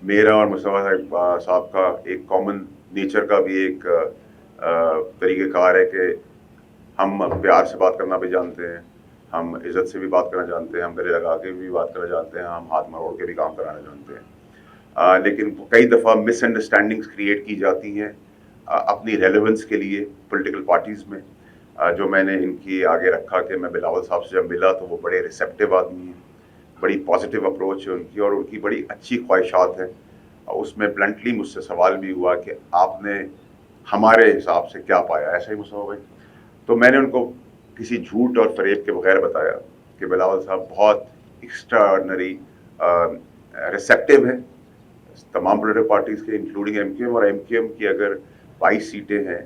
मेरा और मुस्तफ़ा साहब का एक कॉमन नेचर का भी एक तरीक़ेकार है कि हम प्यार से बात करना भी जानते हैं, हम इज़्ज़त से भी बात करना जानते हैं, हम गले लगा के भी बात करना जानते हैं, हम हाथ मरोड़ के भी काम कराना जानते हैं। लेकिन कई दफ़ा मिसअंडरस्टैंडिंग्स क्रिएट की जाती हैं अपनी रेलेवेंस के लिए पॉलिटिकल पार्टीज़ में। जो मैंने इनकी आगे रखा कि मैं बिलावल साहब से जब मिला तो वो बड़े रिसेप्टिव आदमी हैं, बड़ी पॉजिटिव अप्रोच है उनकी और उनकी बड़ी अच्छी ख्वाहिशात हैं। उसमें ब्लंटली मुझसे सवाल भी हुआ कि आपने हमारे हिसाब से क्या पाया, ऐसा ही मुस्तफ़ा भाई? तो मैंने उनको किसी झूठ और फ़रेब के बगैर बताया कि बिलावल साहब बहुत एक्स्ट्राऑर्डिनरी रिसेप्टिव हैं तमाम पॉलिटिकल पार्टीज़ के, इंक्लूडिंग एमक्यूएम। और एमक्यूएम की अगर 22 सीटें हैं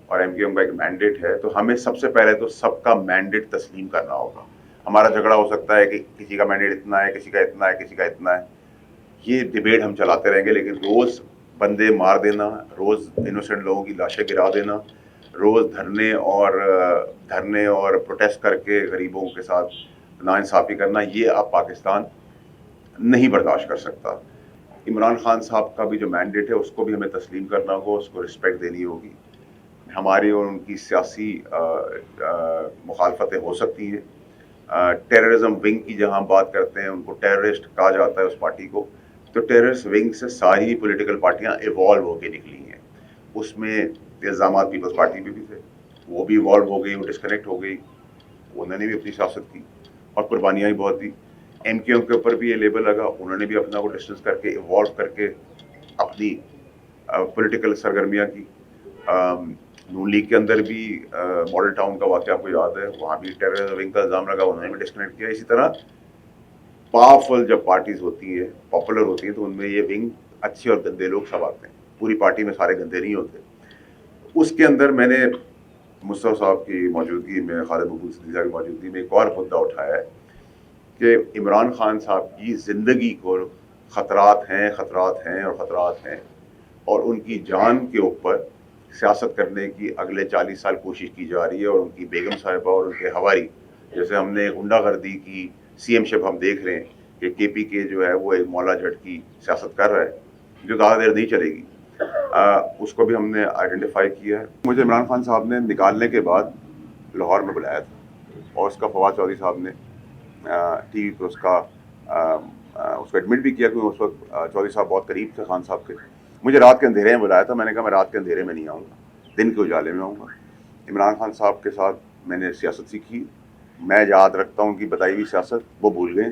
और एमक्यूएम का एक मैंडेट है तो हमें सबसे पहले तो सबका मैंडेट तस्लीम करना होगा। हमारा झगड़ा हो सकता है कि किसी का मैंडेट इतना है, किसी का इतना है, किसी का इतना है, ये डिबेट हम चलाते रहेंगे, लेकिन रोज़ बंदे मार देना, रोज़ इनोसेंट लोगों की लाशें गिरा देना, रोज़ धरने और प्रोटेस्ट करके गरीबों के साथ नाइंसाफ़ी करना, ये अब पाकिस्तान नहीं बर्दाश्त कर सकता। इमरान खान साहब का भी जो मैंडेट है उसको भी हमें तस्लीम करना होगा, उसको रिस्पेक्ट देनी होगी। हमारी और उनकी सियासी मुखालफतें हो सकती हैं। टेररिज्म विंग की जहाँ हम बात करते हैं, उनको टेररिस्ट कहा जाता है उस पार्टी को, तो टेररिस्ट विंग से सारी पॉलिटिकल पार्टियाँ इवॉल्व होकर निकली हैं। उसमें इल्ज़ामात पीपल्स पार्टी पे भी थे, वो भी इवॉल्व हो गई, वो डिस्कनेक्ट हो गई, उन्होंने भी अपनी सियासत की और कुर्बानियाँ भी बहुत दी। एमक्यूएम के ऊपर भी ये लेबल लगा, उन्होंने भी अपना को डिस्टेंस करके इवॉल्व करके अपनी पॉलिटिकल सरगर्मियाँ की। नून लीग के अंदर भी मॉडल टाउन का वाक़या आपको याद है, वहाँ भी टेररिज्म विंग का इल्ज़ाम लगा, उन्होंने भी डिस्कनेक्ट किया। इसी तरह पावरफुल जब पार्टीज़ होती है, पॉपुलर होती हैं, तो उनमें ये विंग अच्छे और गंदे लोग सब आते हैं। पूरी पार्टी में सारे गंदे नहीं होते। उसके अंदर मैंने मुस्तफ़ा साहब की मौजूदगी में, खालिद महमूद सिद्दीकी साहब की मौजूदगी में एक और मुद्दा उठाया है कि इमरान खान साहब की ज़िंदगी को ख़तरात हैं और उनकी जान के ऊपर सियासत करने की अगले 40 साल कोशिश की जा रही है। और उनकी बेगम साहिबा और उनके हवारी, जैसे हमने गुंडागर्दी की सीएमशिप हम देख रहे हैं कि केपीके जो है वो एक मौला जट की सियासत कर रहा है जो ज़्यादा देर नहीं चलेगी। उसको भी हमने आइडेंटिफाई किया है। मुझे इमरान खान साहब ने निकालने के बाद लाहौर में बुलाया था और उसका फवाद चौधरी साहब ने टीवी पर उसको एडमिट भी किया, क्योंकि उस वक्त चौधरी साहब बहुत करीब थे खान साहब के। मुझे रात के अंधेरे में बुलाया था, मैंने कहा मैं रात के अंधेरे में नहीं आऊँगा, दिन के उजाले में आऊँगा। इमरान खान साहब के साथ मैंने सियासत सीखी, मैं याद रखता हूँ कि बताई हुई सियासत वो भूल गए।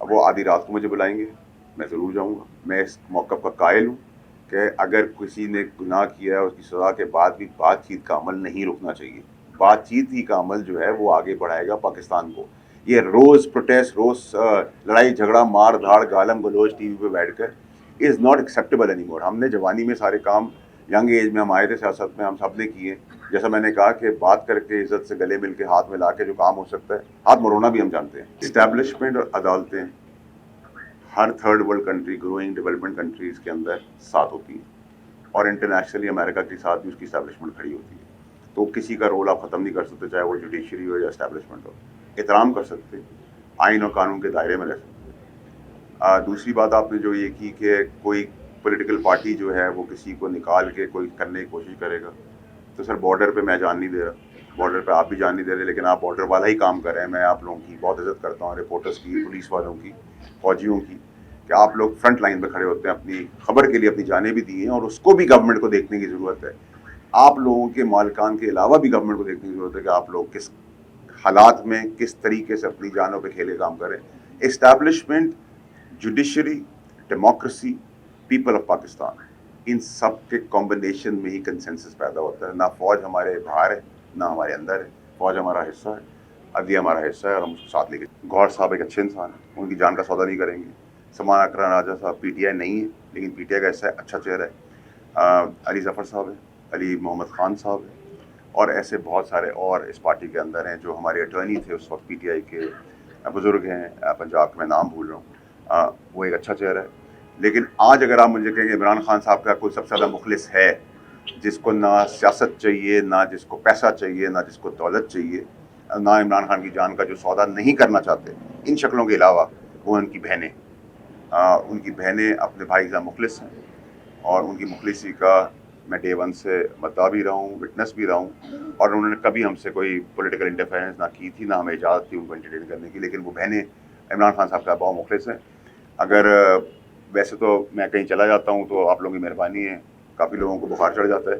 अब वो आधी रात को मुझे बुलाएंगे, मैं ज़रूर जाऊँगा। मैं इस मौक़िफ़ का कायल हूँ कि अगर किसी ने गुनाह किया है उसकी सज़ा के बाद भी बातचीत का अमल नहीं रुकना चाहिए। बातचीत ही का अमल जो है वो आगे बढ़ाएगा पाकिस्तान को। ये रोज़ प्रोटेस्ट, रोज़ लड़ाई झगड़ा, मार धाड़, गालम गलोच टीवी पे बैठकर is not acceptable any more. हमने जवानी में सारे काम, यंग एज में हम आए थे सियासत में, हम सब ने किए। जैसा मैंने कहा कि बात करके इज़्ज़त से गले मिल के हाथ मिला के जो काम हो सकता है, हाथ मरोना भी हम जानते हैं। इस्टेब्लिशमेंट और अदालतें हर third world country, growing development countries के अंदर साथ होती हैं और इंटरनेशनली अमेरिका के साथ भी उसकी इस्टेब्लिशमेंट खड़ी होती है। तो किसी का रोल आप ख़त्म नहीं कर सकते, चाहे वो जुडिशरी हो या इस्टेब्लिशमेंट हो। एहतराम कर सकते, आइन और कानून के दायरे में रह सकते। दूसरी बात आपने जो ये की कि कोई पॉलिटिकल पार्टी जो है वो किसी को निकाल के कोई करने की कोशिश करेगा, तो सर बॉर्डर पे मैं जान नहीं दे रहा, बॉर्डर पे आप भी जान नहीं दे रहे, लेकिन आप बॉर्डर वाला ही काम कर रहे हैं। मैं आप लोगों की बहुत इज़्ज़त करता हूँ, रिपोर्टर्स की, पुलिस वालों की, फ़ौजियों की, कि आप लोग फ्रंट लाइन पे खड़े होते हैं, अपनी खबर के लिए अपनी जानें भी दी हैं और उसको भी गवर्नमेंट को देखने की ज़रूरत है। आप लोगों के मालिकान के अलावा भी गवर्नमेंट को देखने की ज़रूरत है कि आप लोग किस हालात में किस तरीके से अपनी जानों पे खेले काम करें। Establishment, judiciary, democracy, people of Pakistan, इन सब के कॉम्बिनेशन में ही कंसेंसस पैदा होता है। ना फ़ौज हमारे बाहर है, ना हमारे अंदर है। फ़ौज हमारा हिस्सा है, अदलिया हमारा हिस्सा है और हम उसको साथ लेके। गौहर साहब एक अच्छे इंसान हैं, उनकी जान का सौदा नहीं करेंगे। समान अकरम राजा साहब पीटीआई नहीं है, लेकिन पीटीआई का हिस्सा है, अच्छा चेहरा है। अली ज़फ़र साहब है, अली मोहम्मद ख़ान साहब है, और ऐसे बहुत सारे और इस पार्टी के अंदर हैं जो हमारे अटॉर्नी थे उस वक्त पीटीआई के, बुज़ुर्ग हैं पंजाब के, मैं नाम भूल रहा हूँ। वो एक अच्छा चेहरा है। लेकिन आज अगर आप मुझे कहेंगे इमरान खान साहब का कोई सबसे ज़्यादा मुखलिस है, जिसको ना सियासत चाहिए, ना जिसको पैसा चाहिए, ना जिसको दौलत चाहिए, ना इमरान खान की जान का जो सौदा नहीं करना चाहते इन शक्लों के अलावा, वो उनकी बहनें, ان کی بہنیں اپنے بھائی کا مخلص ہیں اور ان کی مخلصی کا میں ڈے ون سے مدعا بھی رہا ہوں، وٹنس بھی رہا ہوں، اور انہوں نے کبھی ہم سے کوئی پولیٹیکل انٹرفیئرنس نہ کی تھی، نہ ہمیں اجازت تھی ان کو انٹرٹین کرنے کی، لیکن وہ بہنیں عمران خان صاحب کا بہت مخلص ہیں. اگر ویسے تو میں کہیں چلا جاتا ہوں تو آپ لوگوں کی مہربانی ہے، کافی لوگوں کو بخار چڑھ جاتا ہے،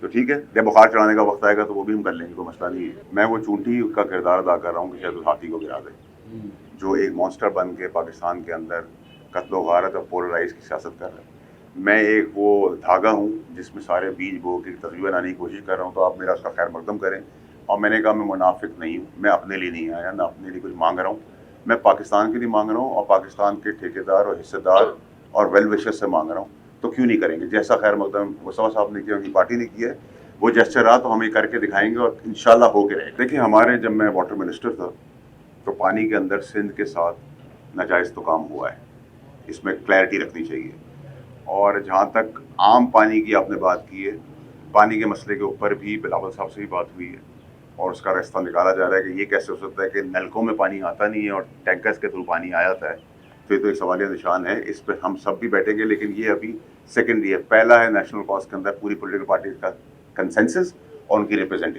تو ٹھیک ہے، جب بخار چڑھانے کا وقت آئے گا تو وہ بھی ہم کر لیں گے، کوئی مسئلہ نہیں ہے. میں وہ چونٹی کا کردار ادا کر رہا ہوں کہ شاید اس ہاتھی کو گرا دے جو ایک مانسٹر بن کے پاکستان کے اندر قتل و غارت اور پولرائز کی سیاست کر رہا ہے. میں ایک وہ دھاگا ہوں جس میں سارے بیج بو کے تقریباً آنے کی کوشش کر رہا ہوں، تو آپ میرا اس کا خیر مقدم کریں. اور میں نے کہا میں منافق نہیں ہوں، میں اپنے لیے نہیں آیا، نہ اپنے لیے کچھ مانگ رہا ہوں، میں پاکستان کے لیے مانگ رہا ہوں اور پاکستان کے ٹھیکیدار اور حصے دار اور ویل وشر سے مانگ رہا ہوں. تو کیوں نہیں کریں گے؟ جیسا خیر مقدم مصطفیٰ صاحب نے کیا، ان کی پارٹی نے کیا ہے، وہ جیسچر رہا تو ہم یہ کر کے دکھائیں گے اور انشاءاللہ ہو کے رہے گا. دیکھیں، ہمارے جب میں واٹر منسٹر تھا تو پانی کے اندر سندھ کے ساتھ ناجائز تو کام ہوا ہے، اس میں کلیئرٹی رکھنی چاہیے. اور جہاں تک عام پانی کی آپ نے بات کی ہے، پانی کے مسئلے کے اوپر بھی بلاول صاحب سے بھی بات ہوئی ہے اور اس کا راستہ نکالا جا رہا ہے کہ یہ کیسے ہو سکتا ہے کہ نلکوں میں پانی آتا نہیں ہے اور ٹینکرز کے تھرو پانی آ جاتا ہے. تو یہ تو ایک سوالیہ نشان ہے، اس پہ ہم سب بھی بیٹھیں گے، لیکن یہ ابھی سیکنڈری ہے. پہلا ہے نیشنل کاز کے اندر پوری پولیٹیکل پارٹیز کا کنسنسس اور ان کی ریپرزنٹیشن.